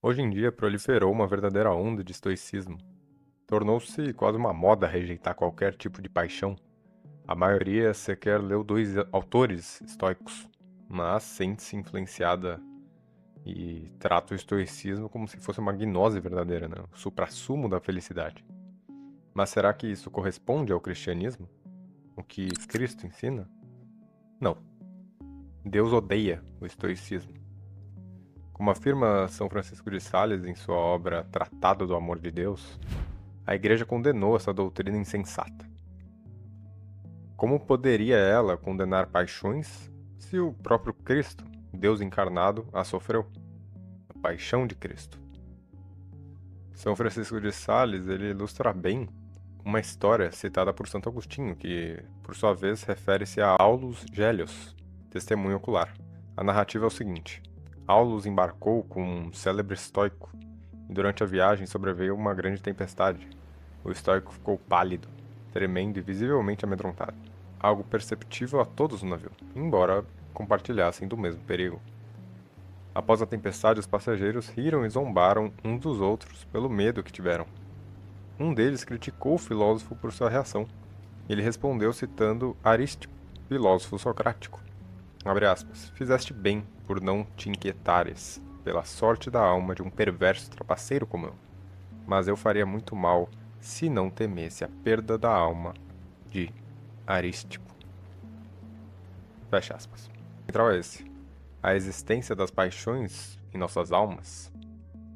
Hoje em dia proliferou uma verdadeira onda de estoicismo. Tornou-se quase uma moda rejeitar qualquer tipo de paixão. A maioria sequer leu dois autores estoicos, mas sente-se influenciada e trata o estoicismo como se fosse uma gnose verdadeira, né? O suprassumo da felicidade. Mas será que isso corresponde ao cristianismo? O que Cristo ensina? Não. Deus odeia o estoicismo. Como afirma São Francisco de Sales em sua obra Tratado do Amor de Deus, a Igreja condenou essa doutrina insensata. Como poderia ela condenar paixões se o próprio Cristo, Deus encarnado, a sofreu? A paixão de Cristo. São Francisco de Sales ele ilustra bem uma história citada por Santo Agostinho, que, por sua vez, refere-se a Aulus Gellius, testemunho ocular. A narrativa é o seguinte: Aulus embarcou com um célebre estoico e durante a viagem sobreveio uma grande tempestade. O estoico ficou pálido, tremendo e visivelmente amedrontado, algo perceptível a todos no navio, embora compartilhassem do mesmo perigo. Após a tempestade, os passageiros riram e zombaram uns dos outros pelo medo que tiveram. Um deles criticou o filósofo por sua reação. Ele respondeu citando Arístipo, filósofo socrático. Abre aspas. Fizeste bem por não te inquietares pela sorte da alma de um perverso trapaceiro como eu. Mas eu faria muito mal se não temesse a perda da alma de Arístipo. Fecha aspas. O central é esse. A existência das paixões em nossas almas,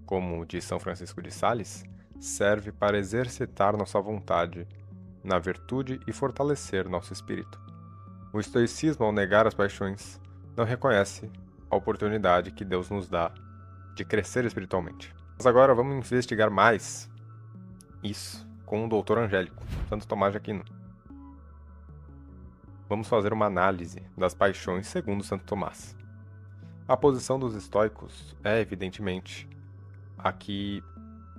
como diz São Francisco de Sales, serve para exercitar nossa vontade na virtude e fortalecer nosso espírito. O estoicismo, ao negar as paixões, não reconhece a oportunidade que Deus nos dá de crescer espiritualmente. Mas agora vamos investigar mais isso com o Doutor Angélico, Santo Tomás de Aquino. Vamos fazer uma análise das paixões segundo Santo Tomás. A posição dos estoicos é, evidentemente, a que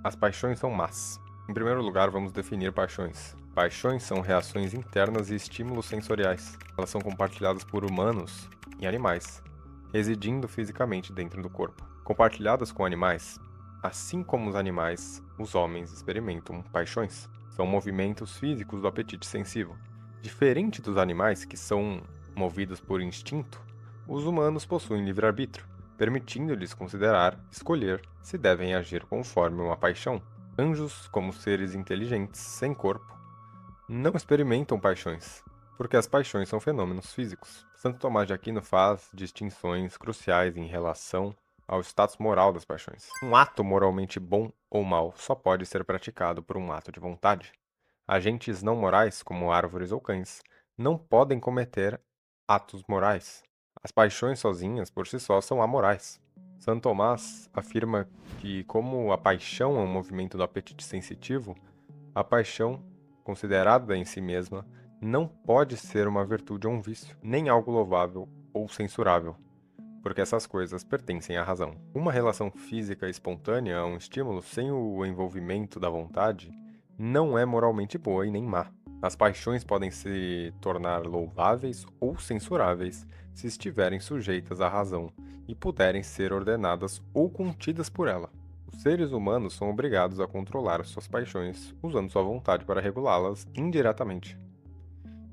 as paixões são más. Em primeiro lugar, vamos definir paixões. Paixões são reações internas e estímulos sensoriais. Elas são compartilhadas por humanos e animais, residindo fisicamente dentro do corpo. Compartilhadas com animais, assim como os animais, os homens experimentam paixões. São movimentos físicos do apetite sensível. Diferente dos animais, que são movidos por instinto, os humanos possuem livre-arbítrio, permitindo-lhes considerar, escolher, se devem agir conforme uma paixão. Anjos, como seres inteligentes, sem corpo, não experimentam paixões, porque as paixões são fenômenos físicos. Santo Tomás de Aquino faz distinções cruciais em relação ao status moral das paixões. Um ato moralmente bom ou mau só pode ser praticado por um ato de vontade. Agentes não morais, como árvores ou cães, não podem cometer atos morais. As paixões sozinhas, por si só, são amorais. Santo Tomás afirma que, como a paixão é um movimento do apetite sensitivo, a paixão, considerada em si mesma, não pode ser uma virtude ou um vício, nem algo louvável ou censurável, porque essas coisas pertencem à razão. Uma relação física espontânea a um estímulo sem o envolvimento da vontade não é moralmente boa e nem má. As paixões podem se tornar louváveis ou censuráveis se estiverem sujeitas à razão e puderem ser ordenadas ou contidas por ela. Os seres humanos são obrigados a controlar suas paixões usando sua vontade para regulá-las indiretamente.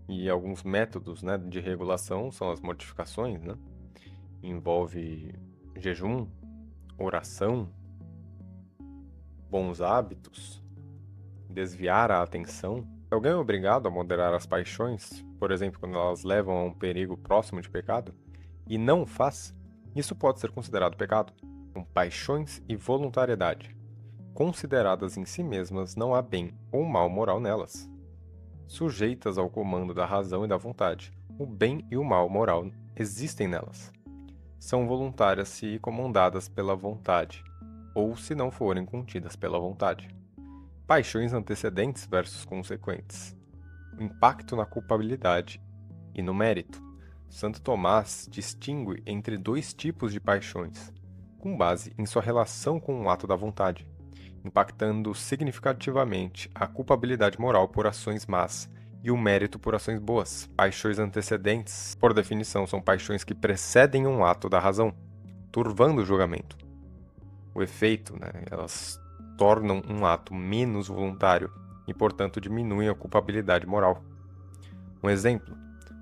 E alguns métodos, de regulação são as mortificações, envolve jejum, oração, bons hábitos, desviar a atenção. Se alguém é obrigado a moderar as paixões, por exemplo, quando elas levam a um perigo próximo de pecado, e não o faz, isso pode ser considerado pecado. Com paixões e voluntariedade. Consideradas em si mesmas, não há bem ou mal moral nelas. Sujeitas ao comando da razão e da vontade, o bem e o mal moral existem nelas. São voluntárias se comandadas pela vontade, ou se não forem contidas pela vontade. Paixões antecedentes versus consequentes. O impacto na culpabilidade e no mérito. Santo Tomás distingue entre dois tipos de paixões, com base em sua relação com o ato da vontade, impactando significativamente a culpabilidade moral por ações más e o mérito por ações boas. Paixões antecedentes, por definição, são paixões que precedem um ato da razão, turvando o julgamento. O efeito, né? Elas tornam um ato menos voluntário e, portanto, diminuem a culpabilidade moral. Um exemplo: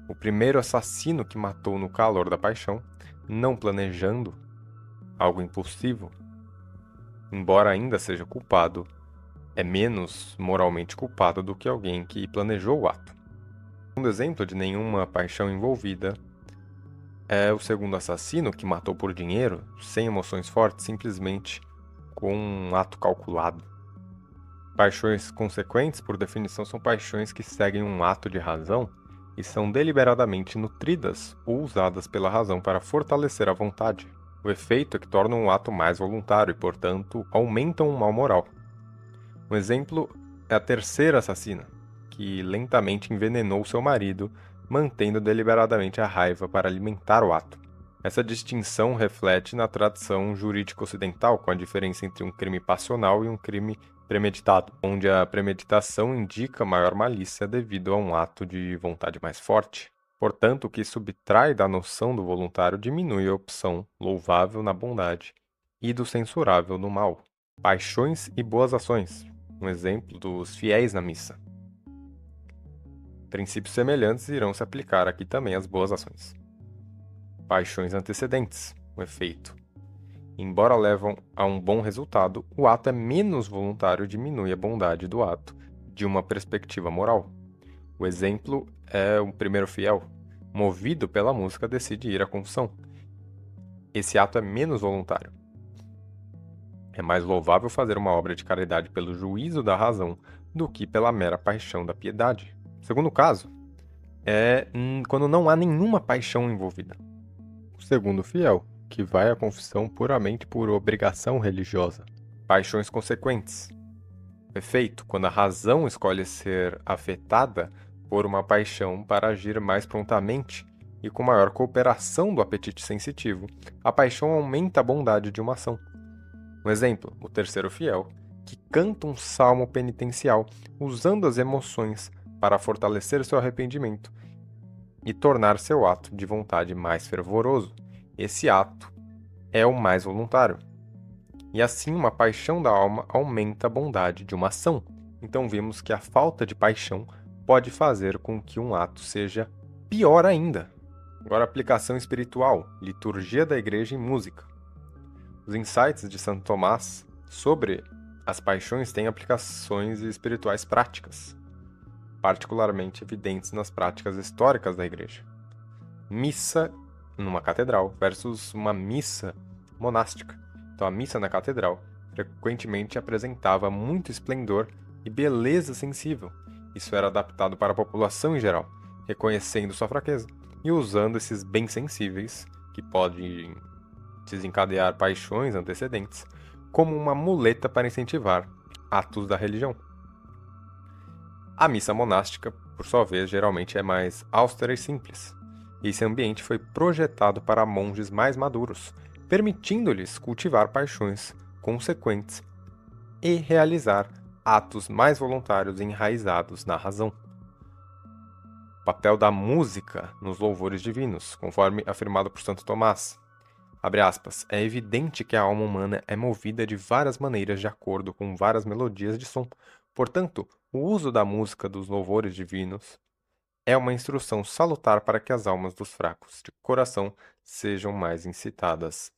o primeiro assassino que matou no calor da paixão, não planejando, algo impulsivo, embora ainda seja culpado, é menos moralmente culpado do que alguém que planejou o ato. Um exemplo de nenhuma paixão envolvida é o segundo assassino que matou por dinheiro, sem emoções fortes, simplesmente com um ato calculado. Paixões consequentes, por definição, são paixões que seguem um ato de razão e são deliberadamente nutridas ou usadas pela razão para fortalecer a vontade. O efeito é que tornam o ato mais voluntário e, portanto, aumentam o mal moral. Um exemplo é a terceira assassina, que lentamente envenenou seu marido, mantendo deliberadamente a raiva para alimentar o ato. Essa distinção reflete na tradição jurídica ocidental, com a diferença entre um crime passional e um crime premeditado, onde a premeditação indica maior malícia devido a um ato de vontade mais forte. Portanto, o que subtrai da noção do voluntário diminui a opção louvável na bondade e do censurável no mal. Paixões e boas ações. Um exemplo dos fiéis na missa. Princípios semelhantes irão se aplicar aqui também às boas ações. Paixões antecedentes. Um efeito: embora levam a um bom resultado, o ato é menos voluntário e diminui a bondade do ato de uma perspectiva moral. O exemplo é o primeiro fiel, movido pela música, decide ir à confissão. Esse ato é menos voluntário. É mais louvável fazer uma obra de caridade pelo juízo da razão do que pela mera paixão da piedade. O segundo caso é quando não há nenhuma paixão envolvida. O segundo fiel, que vai à confissão puramente por obrigação religiosa. Paixões consequentes. Efeito: quando a razão escolhe ser afetada por uma paixão para agir mais prontamente e com maior cooperação do apetite sensitivo, a paixão aumenta a bondade de uma ação. Um exemplo: o terceiro fiel, que canta um salmo penitencial usando as emoções para fortalecer seu arrependimento e tornar seu ato de vontade mais fervoroso. Esse ato é o mais voluntário. E assim, uma paixão da alma aumenta a bondade de uma ação. Então vimos que a falta de paixão pode fazer com que um ato seja pior ainda. Agora, aplicação espiritual, liturgia da igreja e música. Os insights de Santo Tomás sobre as paixões têm aplicações espirituais práticas, particularmente evidentes nas práticas históricas da igreja. Missa numa catedral versus uma missa monástica. Então, a missa na catedral frequentemente apresentava muito esplendor e beleza sensível. Isso era adaptado para a população em geral, reconhecendo sua fraqueza e usando esses bens sensíveis, que podem desencadear paixões antecedentes, como uma muleta para incentivar atos da religião. A missa monástica, por sua vez, geralmente é mais austera e simples. Esse ambiente foi projetado para monges mais maduros, permitindo-lhes cultivar paixões consequentes e realizar atos mais voluntários enraizados na razão. O papel da música nos louvores divinos, conforme afirmado por Santo Tomás. Abre aspas, é evidente que a alma humana é movida de várias maneiras de acordo com várias melodias de som. Portanto, o uso da música dos louvores divinos é uma instrução salutar para que as almas dos fracos de coração sejam mais incitadas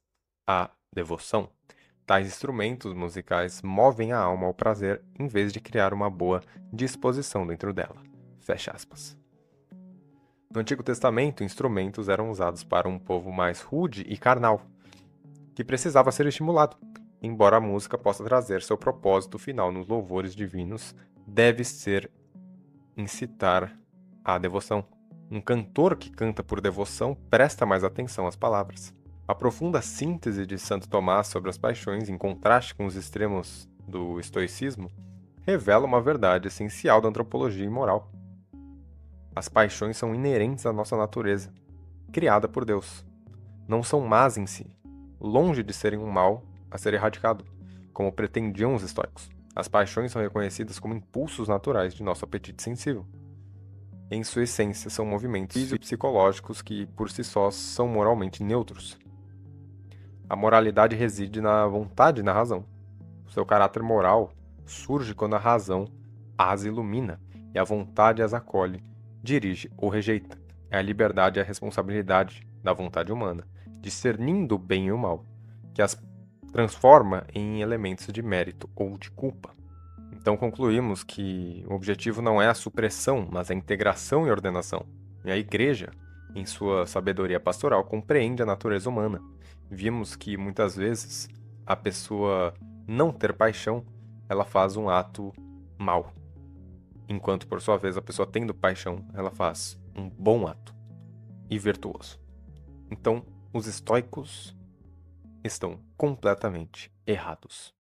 à devoção. Tais instrumentos musicais movem a alma ao prazer em vez de criar uma boa disposição dentro dela. Fecha aspas. No Antigo Testamento, instrumentos eram usados para um povo mais rude e carnal, que precisava ser estimulado. Embora a música possa trazer seu propósito final nos louvores divinos, deve ser incitar à devoção. Um cantor que canta por devoção presta mais atenção às palavras. A profunda síntese de Santo Tomás sobre as paixões, em contraste com os extremos do estoicismo, revela uma verdade essencial da antropologia e moral. As paixões são inerentes à nossa natureza, criada por Deus. Não são más em si, longe de serem um mal a ser erradicado, como pretendiam os estoicos. As paixões são reconhecidas como impulsos naturais de nosso apetite sensível. Em sua essência, são movimentos psicológicos que, por si só, são moralmente neutros. A moralidade reside na vontade e na razão. O seu caráter moral surge quando a razão as ilumina e a vontade as acolhe, dirige ou rejeita. É a liberdade e a responsabilidade da vontade humana, discernindo o bem e o mal, que as transforma em elementos de mérito ou de culpa. Então concluímos que o objetivo não é a supressão, mas a integração e ordenação. E a Igreja, em sua sabedoria pastoral, compreende a natureza humana. Vimos que muitas vezes a pessoa não ter paixão, ela faz um ato mau. Enquanto, por sua vez, a pessoa tendo paixão, ela faz um bom ato e virtuoso. Então, os estoicos estão completamente errados.